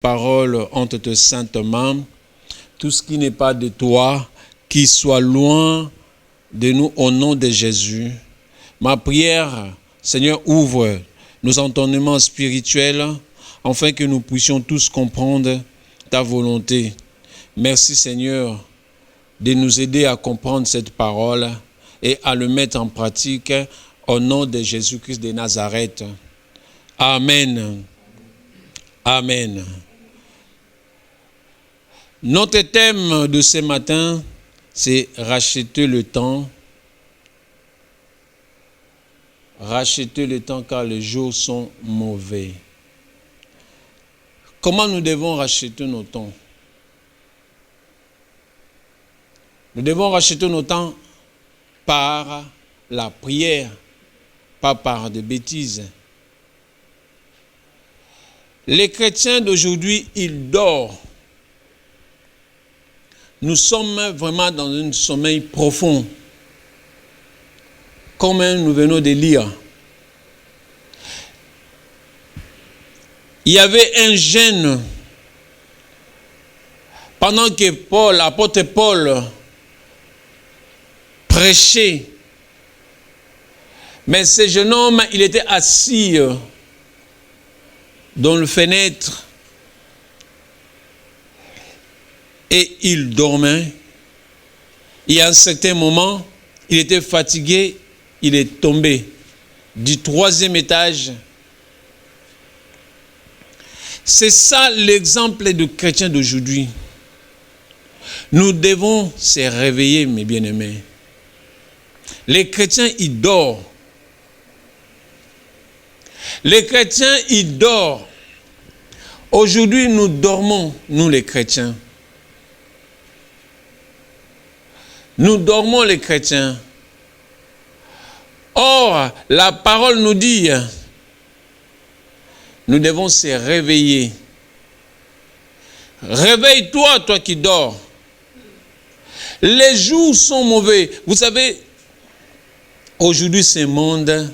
parole entre tes saintes mains. Tout ce qui n'est pas de toi, qui soit loin de nous au nom de Jésus. Ma prière, Seigneur, ouvre nos entendements spirituels afin que nous puissions tous comprendre ta volonté. Merci, Seigneur, de nous aider à comprendre cette parole et à le mettre en pratique au nom de Jésus-Christ de Nazareth. Amen. Amen. Notre thème de ce matin, c'est racheter le temps. Racheter le temps car les jours sont mauvais. Comment nous devons racheter nos temps? Nous devons racheter nos temps par la prière, pas par des bêtises. Les chrétiens d'aujourd'hui, ils dorment. Nous sommes vraiment dans un sommeil profond, comme nous venons de lire. Il y avait un jeûne pendant que l'apôtre Paul prêchait. Mais ce jeune homme, il était assis dans la fenêtre et il dormait. Et à un certain moment, il était fatigué, il est tombé du 3e étage. C'est ça l'exemple du chrétien d'aujourd'hui. Nous devons se réveiller, mes bien-aimés. Les chrétiens, ils dorment. Les chrétiens, ils dorment. Aujourd'hui, nous dormons, nous les chrétiens. Nous dormons les chrétiens. Or, la parole nous dit, nous devons se réveiller. Réveille-toi, toi qui dors. Les jours sont mauvais. Vous savez, aujourd'hui, ce monde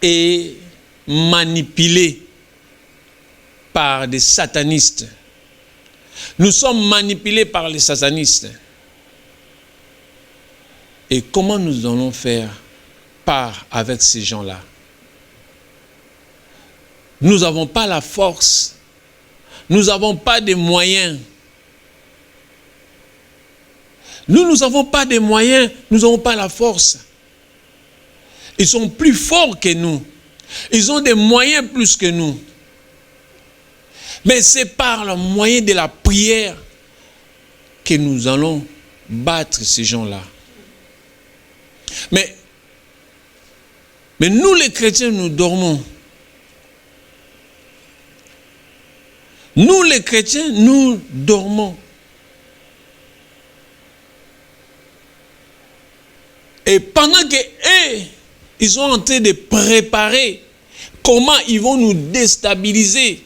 est manipulé par des satanistes. Nous sommes manipulés par les satanistes. Et comment nous allons faire part avec ces gens-là? Nous n'avons pas la force. Nous n'avons pas de moyens. Nous n'avons pas de moyens. Nous n'avons pas la force. Ils sont plus forts que nous. Ils ont des moyens plus que nous. Mais c'est par le moyen de la prière que nous allons battre ces gens-là. Mais nous les chrétiens, nous dormons. Nous les chrétiens, nous dormons. Et pendant que eux, ils sont en train de préparer comment ils vont nous déstabiliser,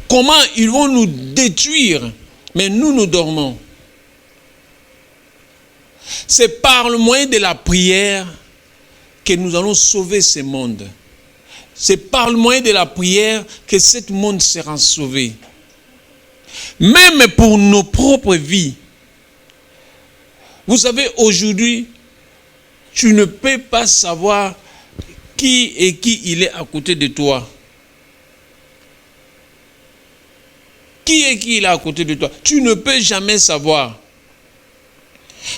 comment ils vont nous détruire, mais nous, nous dormons. C'est par le moyen de la prière que nous allons sauver ce monde. C'est par le moyen de la prière que ce monde sera sauvé. Même pour nos propres vies. Vous savez, aujourd'hui, tu ne peux pas savoir qui il est à côté de toi. Qui il est à côté de toi? Tu ne peux jamais savoir.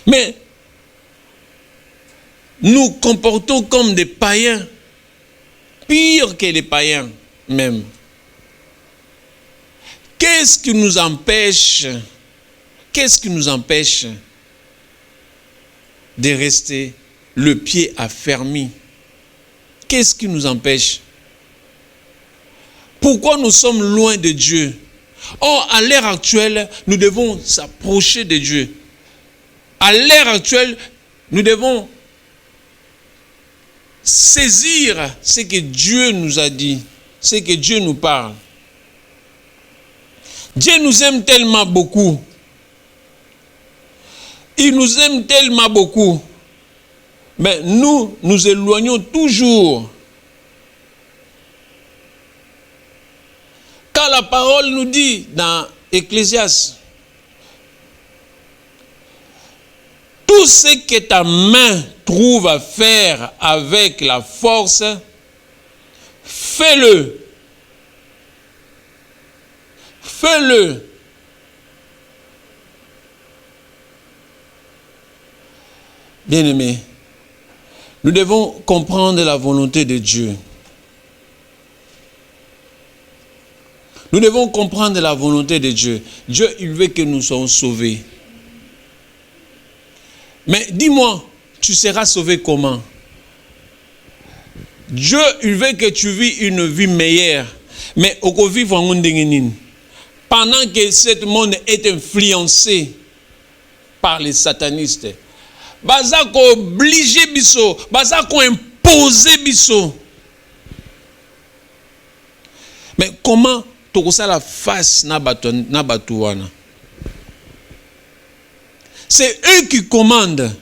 Mais nous comportons comme des païens, pire que les païens même. Qu'est-ce qui nous empêche de rester le pied affermi? Qu'est-ce qui nous empêche? Pourquoi nous sommes loin de Dieu? Or, à l'ère actuelle, nous devons s'approcher de Dieu. À l'ère actuelle, nous devons saisir ce que Dieu nous a dit, ce que Dieu nous parle. Dieu nous aime tellement beaucoup. Il nous aime tellement beaucoup. Mais nous éloignons toujours la parole nous dit dans Ecclésiaste, tout ce que ta main trouve à faire avec la force, fais-le. Fais-le. Bien-aimés, nous devons comprendre la volonté de Dieu. Nous devons comprendre la volonté de Dieu. Dieu, il veut que nous soyons sauvés. Mais dis-moi, tu seras sauvé comment? Dieu, il veut que tu vis une vie meilleure. Mais au vivre en monde, pendant que ce monde est influencé par les satanistes, baza ko obligé biso, baza ko imposer biso. Mais comment tu as la face na batuana? C'est eux qui commandent.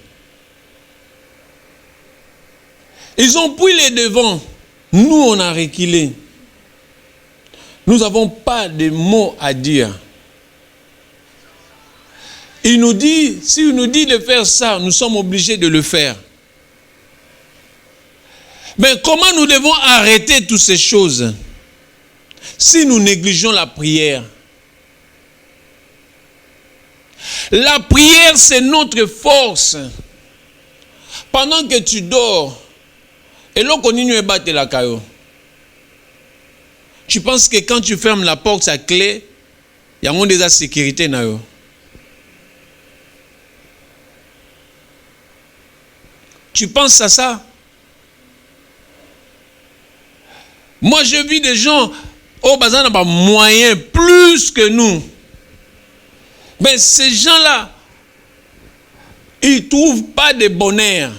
Ils ont pris les devants. Nous, on a reculé. Nous n'avons pas de mots à dire. Il nous dit, si il nous dit de faire ça, nous sommes obligés de le faire. Mais comment nous devons arrêter toutes ces choses si nous négligeons la prière? La prière, c'est notre force. Pendant que tu dors, et là, tu penses que quand tu fermes la porte, sa clé, il y a déjà sécurité. Tu penses à ça? Moi, je vis des gens au bazar n'a pas moyen plus que nous. Mais ces gens-là, ils ne trouvent pas de bonheur.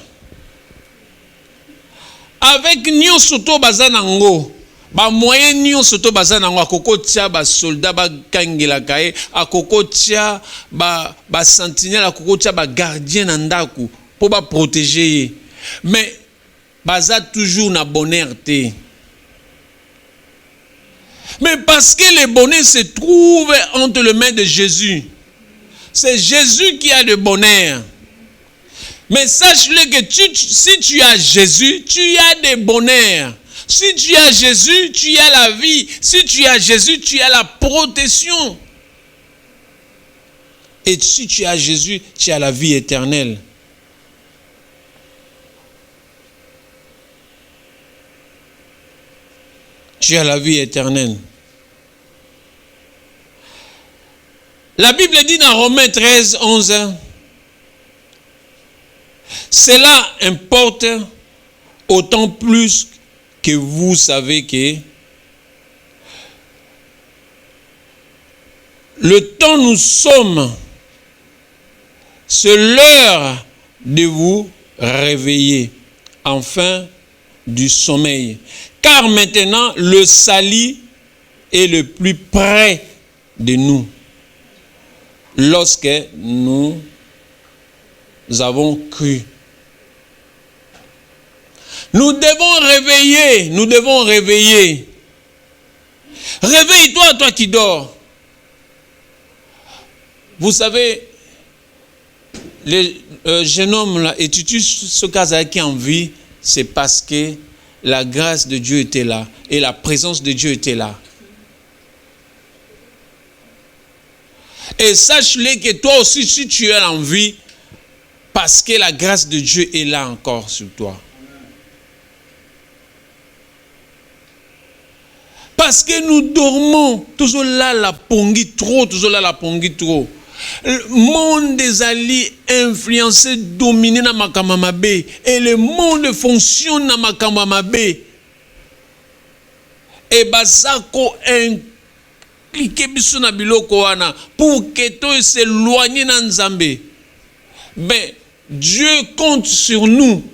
Avec Nyon Soto Bazanango, ba moyen Nyon Soto Bazanango, à Koko Tia, ba soldat, ba Kangela Kaye, à Koko Tia, ba sentinelle, à Koko Tia, ba gardien Nandaku, pour ba protéger. Mais, baza toujours na bonheur té. Mais parce que le bonheur se trouve entre les mains de Jésus. C'est Jésus qui a le bonheur. Mais sache-le que si tu as Jésus, tu as des bonheurs. Si tu as Jésus, tu as la vie. Si tu as Jésus, tu as la protection. Et si tu as Jésus, tu as la vie éternelle. Tu as la vie éternelle. La Bible dit dans Romains 13, 11, cela importe autant plus que vous savez que le temps nous sommes, c'est l'heure de vous réveiller, enfin du sommeil. Car maintenant, le salut est le plus près de nous. Lorsque nous avons cru. Nous devons réveiller, nous devons réveiller. Réveille-toi, toi qui dors. Vous savez, le jeune homme là, et tu ce cas qui en vie, c'est parce que la grâce de Dieu était là et la présence de Dieu était là. Et sache-le que toi aussi, si tu as envie, parce que la grâce de Dieu est là encore sur toi. Parce que nous dormons, toujours là la pongi trop, toujours là la pongi trop. Le monde des alliés influencé, dominé dans Makamamabe. Et le monde fonctionne dans Makamamabe. Et Basako cliquer biso na biloko wana pour que toi s'éloigner dans Nzambe. Mais Dieu compte sur nous.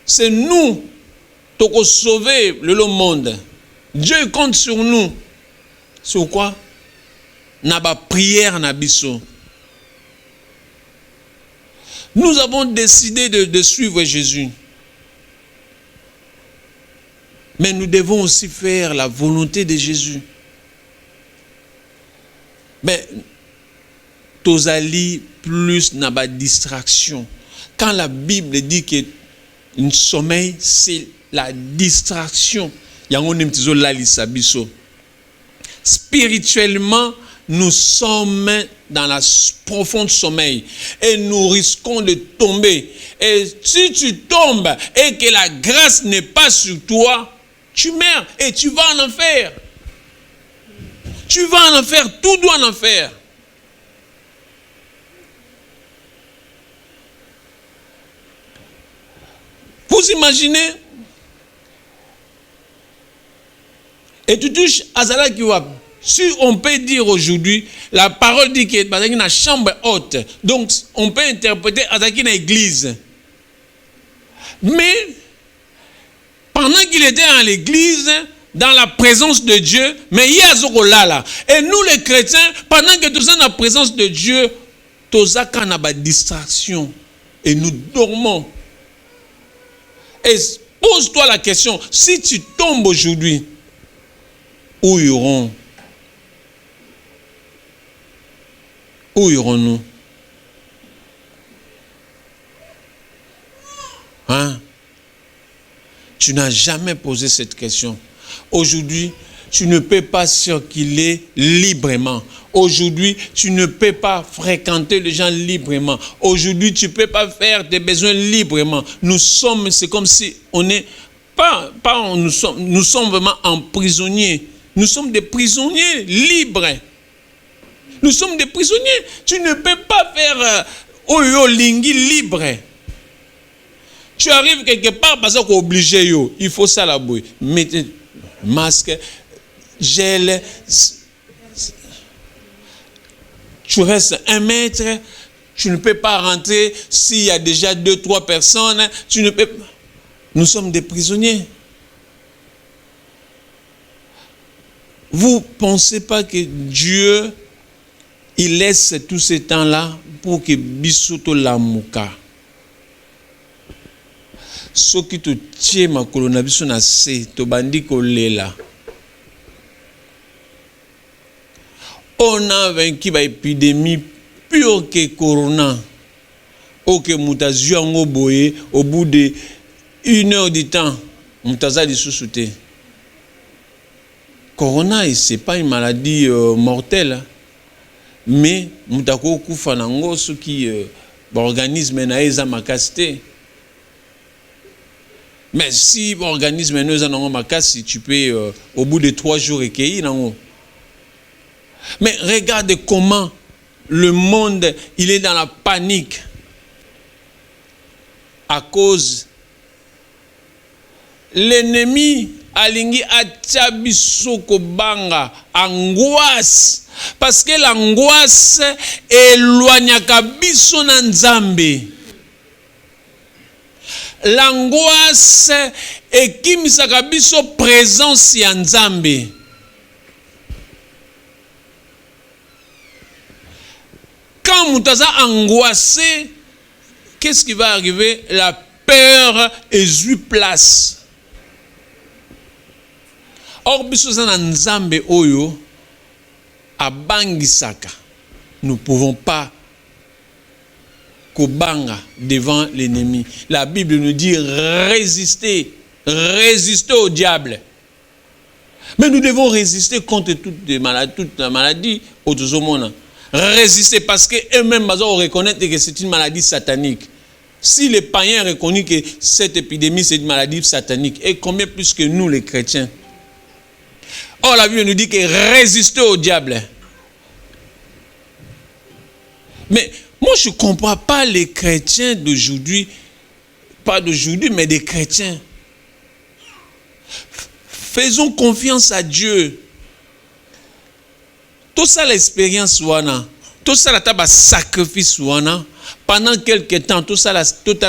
C'est nous qui avons sauvé le monde. Dieu compte sur nous. Sur quoi? Na ba prière na biso. Nous avons décidé de suivre Jésus. Mais nous devons aussi faire la volonté de Jésus. Mais tozali plus na ba distraction. Quand la Bible dit que un sommeil, c'est la distraction. Spirituellement, nous sommes dans la profonde sommeil et nous risquons de tomber. Et si tu tombes et que la grâce n'est pas sur toi, tu meurs et tu vas en enfer. Tu vas en enfer, tout doit en enfer. Vous imaginez? Et tu touches à Zala Kiwab. Si on peut dire aujourd'hui, la parole dit qu'il y a une chambre haute. Donc, on peut interpréter à une église. Mais, pendant qu'il était dans l'église, dans la présence de Dieu, mais il y a Zokolala. Et nous, les chrétiens, pendant que nous sommes dans la présence de Dieu, nous avons des distractions. Et nous dormons. Et pose-toi la question, si tu tombes aujourd'hui, où irons-nous? Où irons-nous? Hein? Tu n'as jamais posé cette question. Aujourd'hui, tu ne peux pas circuler librement. Aujourd'hui, tu ne peux pas fréquenter les gens librement. Aujourd'hui, tu ne peux pas faire tes besoins librement. Nous sommes, c'est comme si on n'est nous sommes vraiment emprisonniers. Nous sommes des prisonniers libres. Nous sommes des prisonniers. Tu ne peux pas faire Oyo Lingi libre. Tu arrives quelque part parce qu'on est obligé. Il faut ça la bouille. Mettez masque, gel. Tu restes 1 mètre. Tu ne peux pas rentrer s'il y a déjà 2-3 personnes. Tu ne peux pas. Nous sommes des prisonniers. Vous ne pensez pas que Dieu, il laisse tout ce temps-là pour que Bissoto Lamouka. Ce qui te tient ma colonabiso na se, to bandi kolela. On a vaincu l'épidémie pure que Corona. Ok, moutazu en boye au bout de 1 heure de temps, moutaza di sous-souté. Corona, ce n'est pas une maladie mortelle, mais moutako kufa nango ce qui l'organisme na eza makasité. Mais si l'organisme na eza nango makasi, tu peux au bout de 3 jours recueillir nango. Mais regarde comment le monde, il est dans la panique à cause l'ennemi alingi atia biso kobanga angoisse parce que l'angoisse éloignaka biso na Nzambe. L'angoisse ekimisaka biso présence ya Nzambe. Quand mutaza angoissé, qu'est-ce qui va arriver? La peur est place. Or, biso na Nzambe oyo abangisaka. Nous ne pouvons pas kobanga devant l'ennemi. La Bible nous dit résister au diable. Mais nous devons résister contre toute la maladie autosomona. Résister parce que eux-mêmes reconnaissent que c'est une maladie satanique. Si les païens reconnaissent que cette épidémie c'est une maladie satanique, et combien plus que nous les chrétiens? Or la Bible nous dit que résister au diable. Mais moi je ne comprends pas les chrétiens d'aujourd'hui, pas d'aujourd'hui mais des chrétiens. Faisons confiance à Dieu. Tout ça l'expérience wana, tout ça la sacrifice wana, pendant quelque temps tout ça la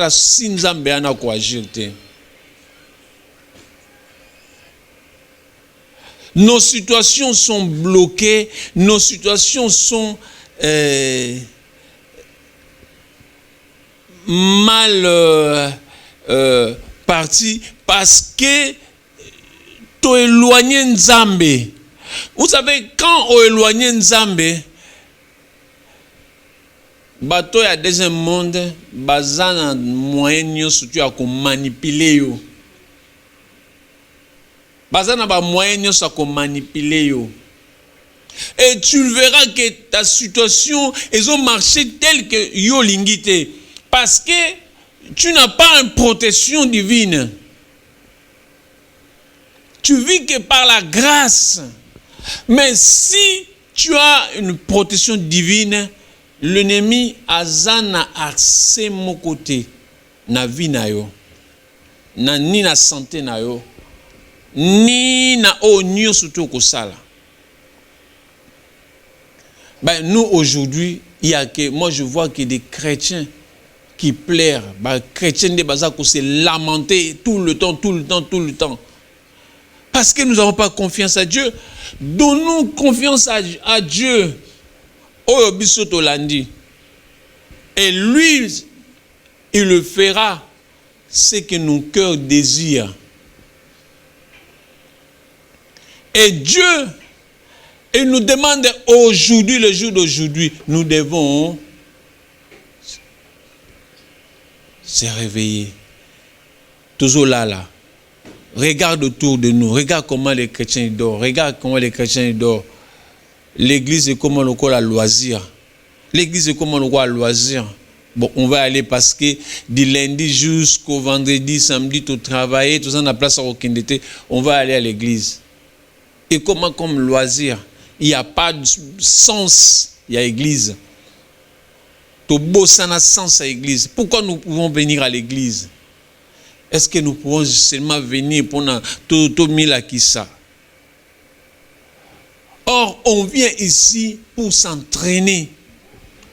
sinzambe ana ko agir. Nos situations sont bloquées, nos situations sont mal parties parce que tu éloignes Nzambe. Vous savez, quand on éloigne Nzambe, bato ya deuxième monde bazana moyen surtout à manipuler yo. Bazana ba moyen à manipuler yo. Et tu verras que ta situation ils ont marché tel que yo lingité parce que tu n'as pas une protection divine. Tu vis que par la grâce. Mais si tu as une protection divine, l'ennemi azana accès mon côté na vie na yo. Ni na santé na yo. Ni na onyo surtout ko sala. Ben, nous aujourd'hui, il y a que moi je vois que des chrétiens qui pleurent, ben, chrétiens de bazar qui se lamenter tout le temps. Parce que nous n'avons pas confiance à Dieu. Donnons confiance à Dieu. Oh, bisoto landi. Et lui, il le fera ce que nos cœurs désirent. Et Dieu, il nous demande aujourd'hui, le jour d'aujourd'hui, nous devons se réveiller. Toujours là. Regarde autour de nous. Regarde comment les chrétiens dorment. Regarde comment les chrétiens dorment. L'église est comme le loisir. L'église est comme le loisir. Bon, on va aller parce que du lundi jusqu'au vendredi, samedi, tout travailler, tout ça, on a place à aucun été. On va aller à l'église. Et comment comme loisir? Il n'y a pas de sens, il y a l'église. Tout beau, ça n'a sens à l'église. Pourquoi nous pouvons venir à l'église? Est-ce que nous pouvons seulement venir pour tout mille à qui ça? Or, on vient ici pour s'entraîner.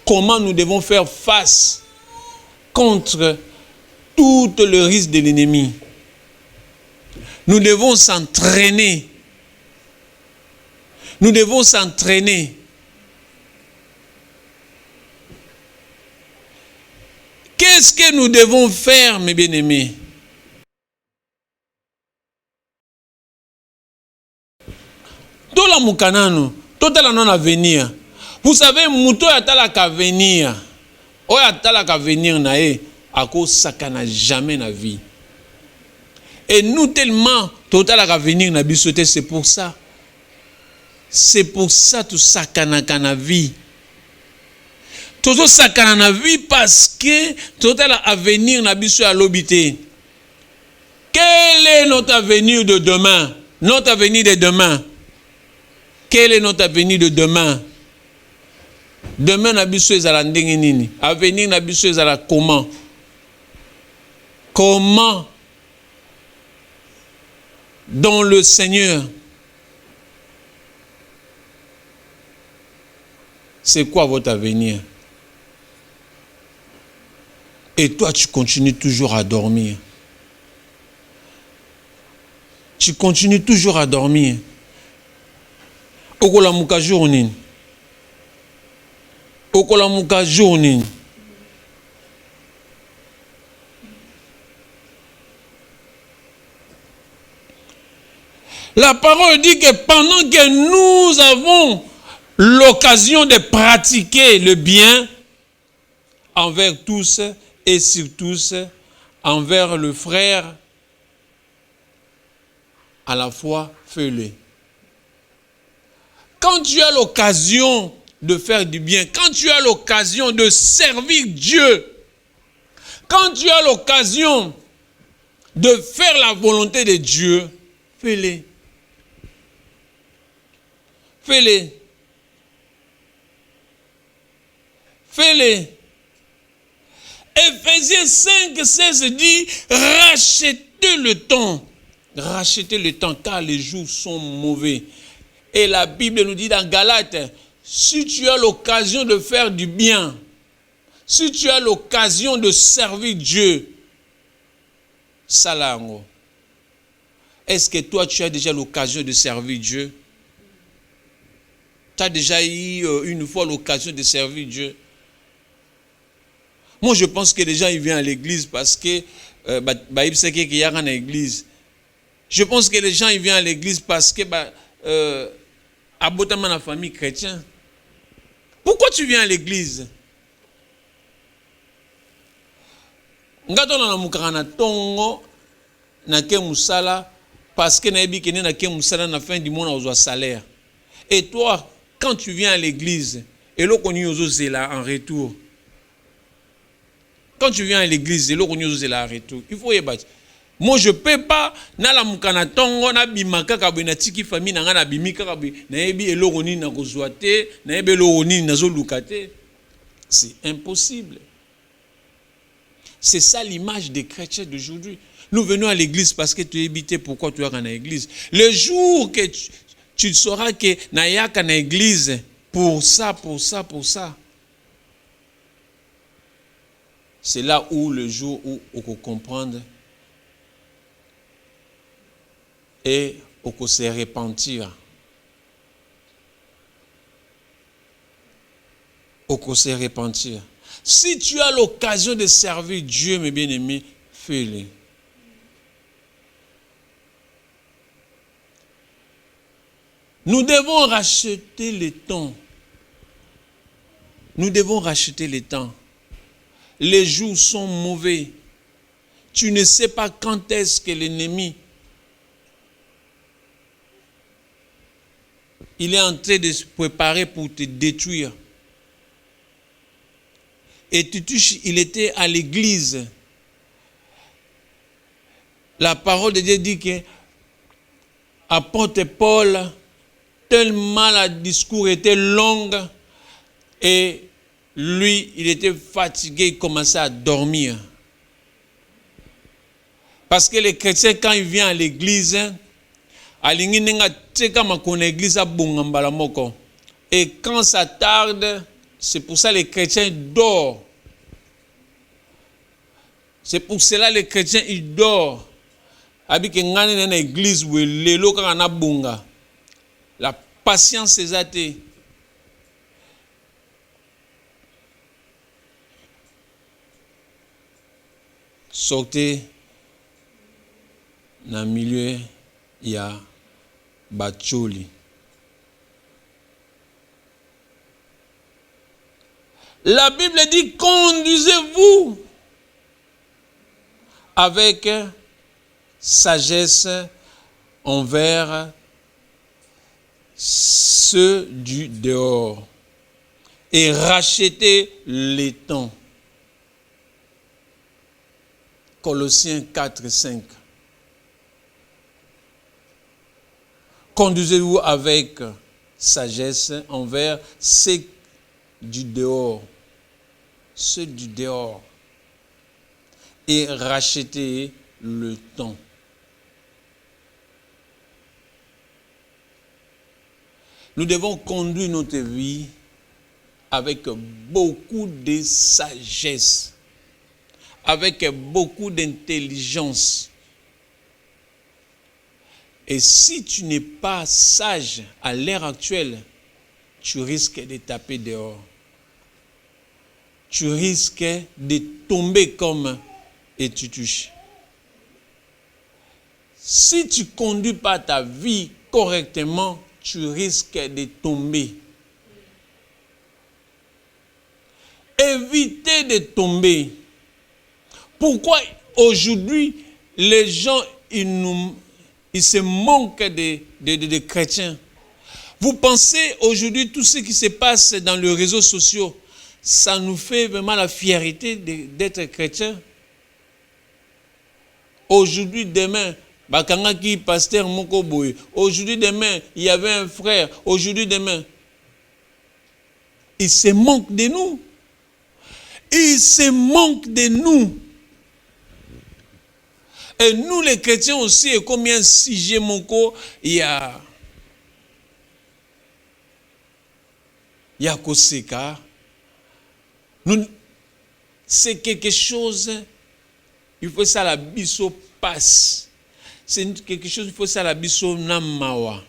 Comment nous devons faire face contre tout le risque de l'ennemi? Nous devons s'entraîner. Nous devons s'entraîner. Qu'est-ce que nous devons faire, mes bien-aimés? Tout la moukanano, tout la non avenir. Vous savez, mouto atala ka venir. O atala ka venir nae, ako sakana jamais na vie. Et nous tellement total ka venir na bisoté, c'est pour ça. C'est pour ça tout sakana kana vie. Tout sakana na vie parce que total avenir na biso à l'obité. Quel est notre avenir de demain? Notre avenir de demain. Quel est notre avenir de demain? Demain na biso ezala ndenge nini? Avenir na biso ezala comment? Comment? Dans le Seigneur. C'est quoi votre avenir? Et toi, tu continues toujours à dormir. Tu continues toujours à dormir. Okola muka journée. Okola muka journée. La parole dit que pendant que nous avons l'occasion de pratiquer le bien envers tous et sur tous, envers le frère, à la fois fais-le. Quand tu as l'occasion de faire du bien, quand tu as l'occasion de servir Dieu, quand tu as l'occasion de faire la volonté de Dieu, fais-le. Fais-le. Fais-le. Éphésiens 5, 16 dit, rachetez le temps. Rachetez le temps car les jours sont mauvais. Et la Bible nous dit dans Galates, si tu as l'occasion de faire du bien, si tu as l'occasion de servir Dieu, salango. Est-ce que toi tu as déjà l'occasion de servir Dieu? Tu as déjà eu une fois l'occasion de servir Dieu? Moi je pense que les gens ils viennent à l'église parce que ils savent qu'il y a une église. Je pense que les gens ils viennent à l'église parce que abotamment la famille chrétienne. Pourquoi tu viens à l'église? Ngato na mukana tongo na ke musala parce que na ebi kene na ke musala na fin du mois na ozo salaire. Et toi, quand tu viens à l'église, et l'eau qu'on y ose là en retour. Quand tu viens à l'église, et l'eau qu'on y ose là en retour. Il faut y battre. Moi je peux pas na la mukana tongo na bimaka kabina tiki famille na ngana bimika kabi na ebi elo koni na kozwate na ebi elo koni na zo lukate. C'est impossible. C'est ça l'image des chrétiens d'aujourd'hui. Nous venons à l'église parce que tu es habité. Pourquoi tu es à l'église? Le jour que tu sauras que tu es à l'église pour ça. C'est là où le jour où on peut comprendre et on peut se repentir. On peut se repentir. Si tu as l'occasion de servir Dieu, mes bien-aimés, fais-le. Nous devons racheter le temps. Nous devons racheter le temps. Les jours sont mauvais. Tu ne sais pas quand est-ce que l'ennemi il est en train de se préparer pour te détruire. Et Tituche, il était à l'église. La parole de Dieu dit que apôtre Paul, tellement le discours était long et lui, il était fatigué, il commençait à dormir. Parce que les chrétiens, quand ils viennent à l'église, et quand ça tarde, c'est pour ça que les chrétiens dorment. C'est pour cela que les chrétiens ils dorment. La patience est athée. Sortez dans le milieu, il y a Bacholi. La Bible dit, conduisez-vous avec sagesse envers ceux du dehors et rachetez les temps. Colossiens 4, 5. Conduisez-vous avec sagesse envers ceux du dehors. Ceux du dehors. Et rachetez le temps. Nous devons conduire notre vie avec beaucoup de sagesse, avec beaucoup d'intelligence. Et si tu n'es pas sage à l'heure actuelle, tu risques de taper dehors. Tu risques de tomber comme et tu touches. Si tu ne conduis pas ta vie correctement, tu risques de tomber. Évitez de tomber. Pourquoi aujourd'hui les gens ils se manquent de chrétiens? Vous pensez aujourd'hui tout ce qui se passe dans les réseaux sociaux, ça nous fait vraiment la fierté d'être chrétiens? Aujourd'hui, demain, Bakangaki, pasteur Mokoboy. Aujourd'hui, demain, il y avait un frère. Aujourd'hui, demain, il se manque de nous. Il se manque de nous. Et nous, les chrétiens aussi, et combien si j'ai mon corps, il y a Koseka. C'est quelque chose, il faut ça la biso passe. C'est quelque chose, il faut ça la biso namawa.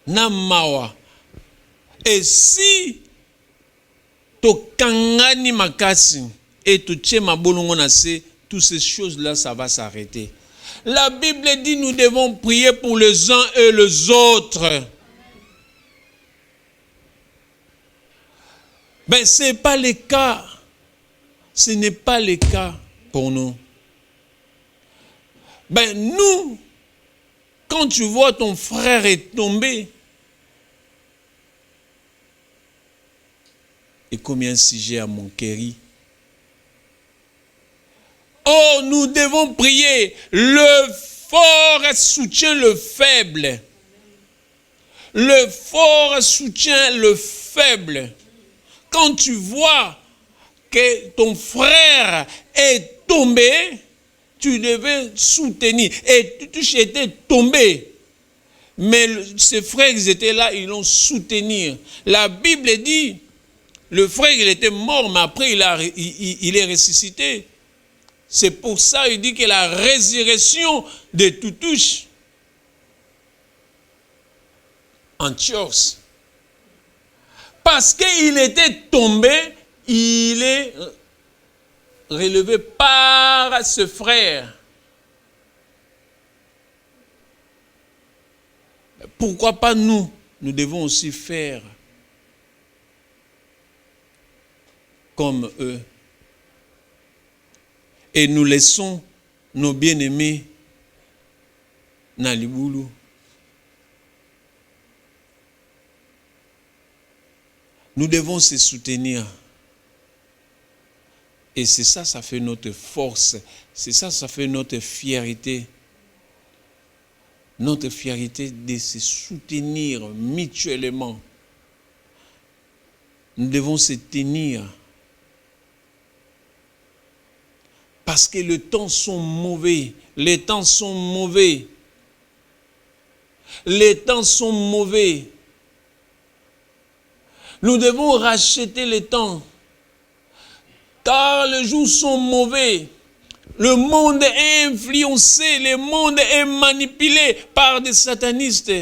Namawa. Et si to kangani makasi et to tchema bolongo na se, toutes ces choses-là, ça va s'arrêter. La Bible dit nous devons prier pour les uns et les autres. Ben, ce n'est pas le cas. Ce n'est pas le cas pour nous. Ben, nous, quand tu vois ton frère est tombé, et combien si j'ai à mon chéri. Oh, nous devons prier. Le fort soutient le faible. Le fort soutient le faible. Quand tu vois que ton frère est tombé, tu devais soutenir. Et tu étais tombé. Mais ces frères, ils étaient là, ils l'ont soutenu. La Bible dit, le frère, il était mort, mais après, il est ressuscité. C'est pour ça qu'il dit que la résurrection de Toutouche, Antioche, parce qu'il était tombé, il est relevé par ce frère. Pourquoi pas nous? Nous devons aussi faire comme eux. Et nous laissons nos bien-aimés dans le boulot. Nous devons se soutenir. Et c'est ça, ça fait notre force. C'est ça, ça fait notre fierté. Notre fierté de se soutenir mutuellement. Nous devons se tenir. Parce que les temps sont mauvais. Les temps sont mauvais. Les temps sont mauvais. Nous devons racheter les temps. Car les jours sont mauvais. Le monde est influencé. Le monde est manipulé par des satanistes.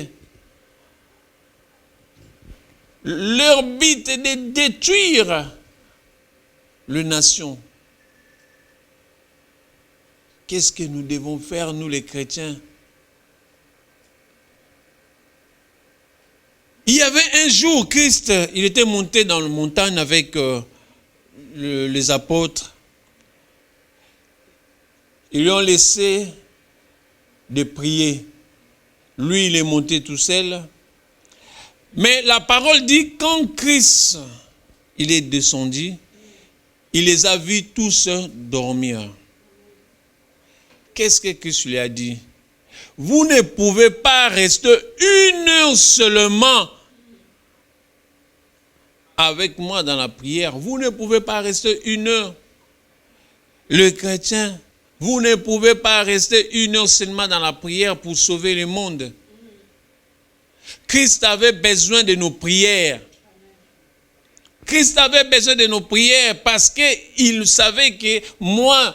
Leur but est de détruire les nations. Qu'est-ce que nous devons faire, nous les chrétiens? Il y avait un jour, Christ, il était monté dans la montagne avec les apôtres. Ils lui ont laissé de prier. Lui, il est monté tout seul. Mais la parole dit, quand Christ, il est descendu, il les a vus tous dormir. Qu'est-ce que Christ lui a dit? Vous ne pouvez pas rester une heure seulement avec moi dans la prière. Vous ne pouvez pas rester une heure. Le chrétien, vous ne pouvez pas rester une heure seulement dans la prière pour sauver le monde. Christ avait besoin de nos prières. Christ avait besoin de nos prières parce qu'il savait que moi,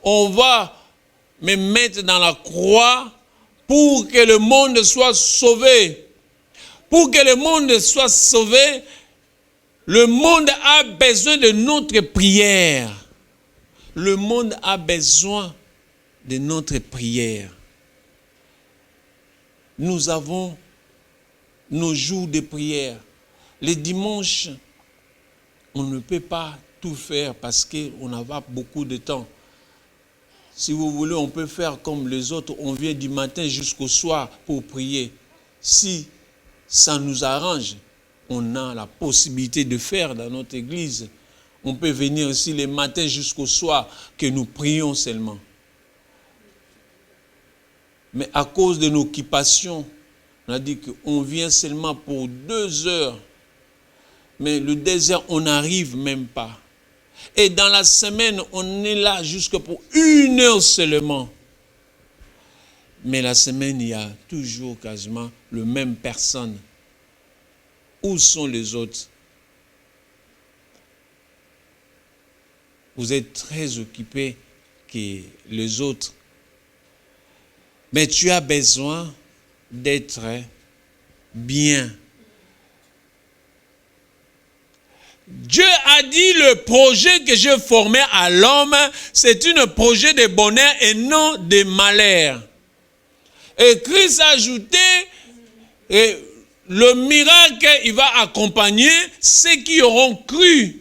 on va me mettre dans la croix pour que le monde soit sauvé. Pour que le monde soit sauvé, le monde a besoin de notre prière. Le monde a besoin de notre prière. Nous avons nos jours de prière. Les dimanches, on ne peut pas tout faire parce qu'on n'a pas beaucoup de temps. Si vous voulez, on peut faire comme les autres. On vient du matin jusqu'au soir pour prier. Si ça nous arrange, on a la possibilité de faire dans notre église. On peut venir ici le matin jusqu'au soir, que nous prions seulement. Mais à cause de nos occupations, on a dit qu'on vient seulement pour 2 heures. Mais le 2 heures, on n'arrive même pas. Et dans la semaine, on est là jusque pour 1 heure seulement. Mais la semaine, il y a toujours quasiment les mêmes personnes. Où sont les autres? Vous êtes très occupés que les autres. Mais tu as besoin d'être bien. Dieu a dit le projet que je formais à l'homme, c'est un projet de bonheur et non de malheur. Et Christ a ajouté le miracle, il va accompagner ceux qui auront cru.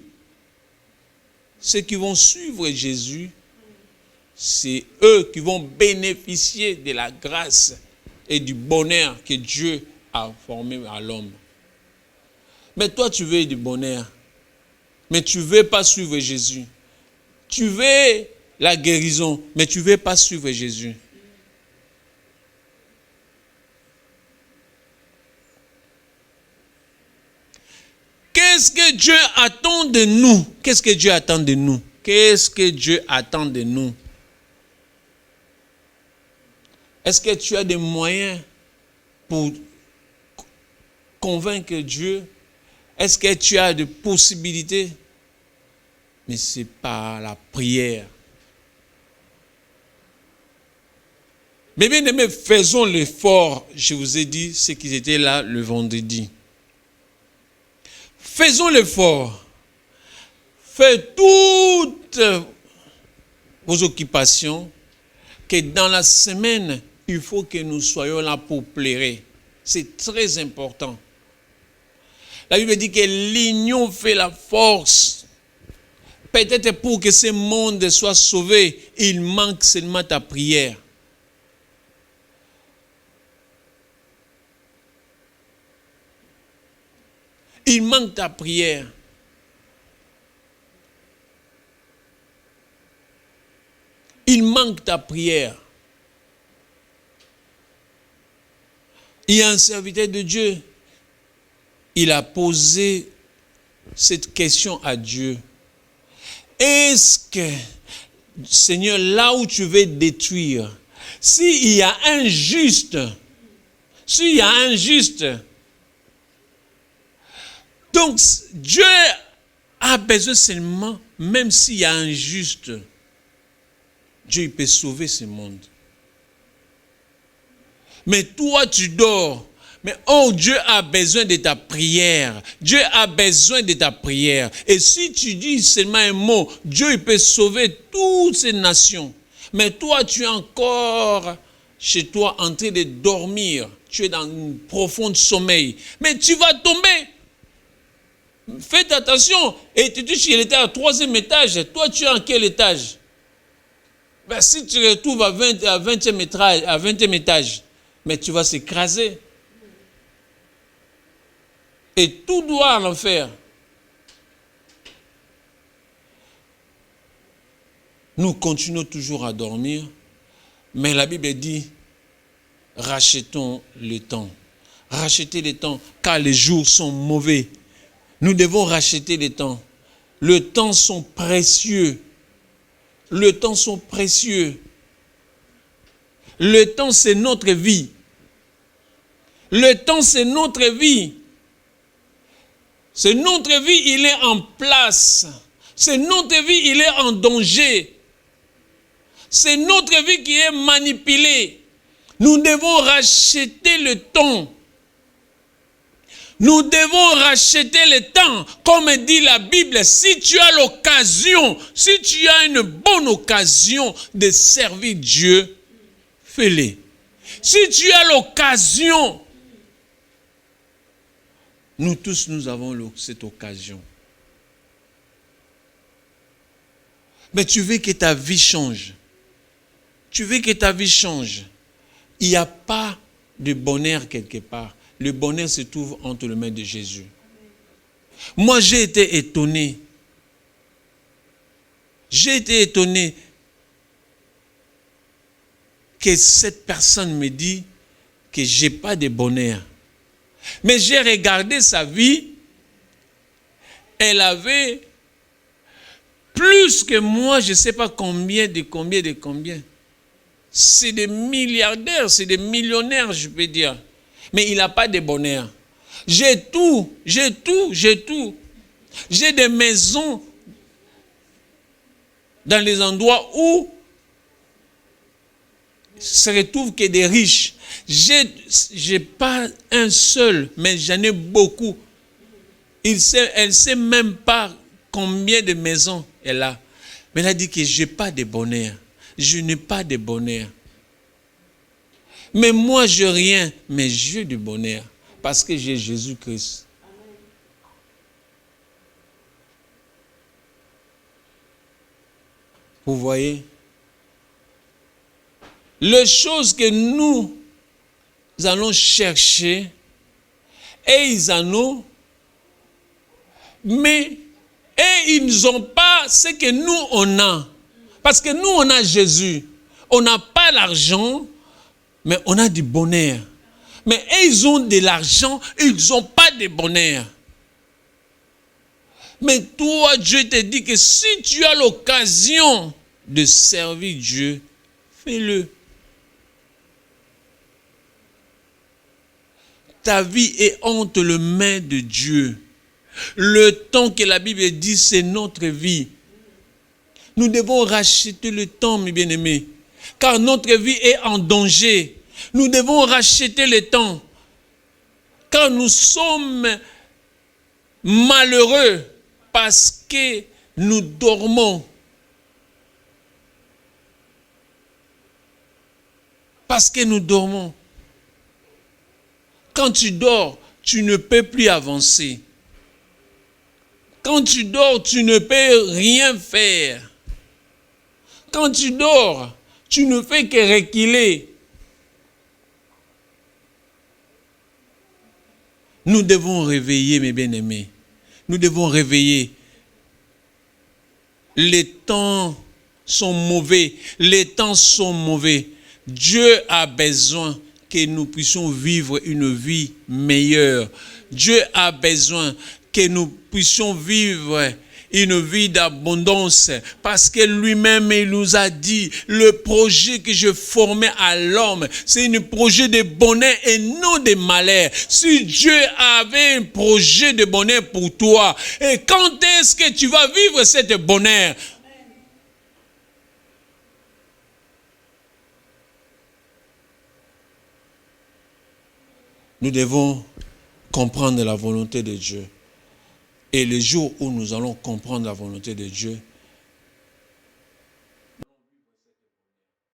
Ceux qui vont suivre Jésus, c'est eux qui vont bénéficier de la grâce et du bonheur que Dieu a formé à l'homme. Mais toi, tu veux du bonheur, mais tu ne veux pas suivre Jésus. Tu veux la guérison, mais tu ne veux pas suivre Jésus. Qu'est-ce que Dieu attend de nous? Qu'est-ce que Dieu attend de nous? Qu'est-ce que Dieu attend de nous? Est-ce que tu as des moyens pour convaincre Dieu? Est-ce que tu as des possibilités? Mais c'est par la prière. Mais bien aimés, faisons l'effort. Je vous ai dit ce qui était là le vendredi. Faisons l'effort. Faites toutes vos occupations, que dans la semaine, il faut que nous soyons là pour plaire. C'est très important. La Bible dit que l'union fait la force. Peut-être pour que ce monde soit sauvé, il manque seulement ta prière. Il manque ta prière. Il manque ta prière. Il y a un serviteur de Dieu. Il a posé cette question à Dieu. Est-ce que, Seigneur, là où tu veux détruire, s'il y a un juste, donc Dieu a besoin seulement, même s'il y a un juste, Dieu peut sauver ce monde. Mais toi, tu dors. Mais oh, Dieu a besoin de ta prière. Dieu a besoin de ta prière. Et si tu dis seulement un mot, Dieu peut sauver toutes ces nations. Mais toi, tu es encore chez toi en train de dormir. Tu es dans un profond sommeil. Mais tu vas tomber. Faites attention. Et tu dis qu'il était au 3e étage. Toi, tu es en quel étage? Ben, si tu te retrouves à 20e étage, mais tu vas s'écraser. Et tout doit en l'enfer. Nous continuons toujours à dormir, mais la Bible dit, rachetons le temps. Rachetez le temps, car les jours sont mauvais. Nous devons racheter le temps. Le temps sont précieux. Le temps sont précieux. Le temps, c'est notre vie. Le temps, c'est notre vie. C'est notre vie, il est en place. C'est notre vie, il est en danger. C'est notre vie qui est manipulée. Nous devons racheter le temps. Nous devons racheter le temps. Comme dit la Bible, si tu as l'occasion, si tu as une bonne occasion de servir Dieu, fais-le. Si tu as l'occasion, nous tous, nous avons cette occasion. Mais tu veux que ta vie change. Tu veux que ta vie change. Il n'y a pas de bonheur quelque part. Le bonheur se trouve entre les mains de Jésus. Moi, j'ai été étonné. J'ai été étonné que cette personne me dit que je n'ai pas de bonheur. Mais j'ai regardé sa vie. Elle avait plus que moi, je ne sais pas combien. C'est des milliardaires, c'est des millionnaires, je peux dire. Mais il n'a pas de bonheur. J'ai tout. J'ai des maisons dans les endroits où se retrouvent que des riches. J'ai pas un seul, mais j'en ai beaucoup. Elle ne sait même pas combien de maisons elle a. Mais elle a dit que je n'ai pas de bonheur. Je n'ai pas de bonheur. Mais moi, je n'ai rien, mais j'ai du bonheur. parce que j'ai Jésus-Christ. Vous voyez? Les choses que nous allons chercher, et ils en ont, mais ils n'ont pas ce que nous on a. Parce que nous on a Jésus. On n'a pas l'argent, mais on a du bonheur. Mais ils ont de l'argent, ils n'ont pas de bonheur. Mais toi, Dieu te dit que si tu as l'occasion de servir Dieu, fais-le. Ta vie est entre les mains de Dieu. Le temps que la Bible dit, c'est notre vie. Nous devons racheter le temps, mes bien-aimés, car notre vie est en danger. Nous devons racheter le temps, car nous sommes malheureux parce que nous dormons. Parce que nous dormons. Quand tu dors, tu ne peux plus avancer. Quand tu dors, tu ne peux rien faire. Quand tu dors, tu ne fais que reculer. Nous devons réveiller, mes bien-aimés. Nous devons réveiller. Les temps sont mauvais. Les temps sont mauvais. Dieu a besoin que nous puissions vivre une vie meilleure. Dieu a besoin que nous puissions vivre une vie d'abondance, parce que lui-même il nous a dit, le projet que je formais à l'homme, c'est un projet de bonheur et non de malheur. Si Dieu avait un projet de bonheur pour toi, et quand est-ce que tu vas vivre cet bonheur? Nous devons comprendre la volonté de Dieu. Et le jour où nous allons comprendre la volonté de Dieu,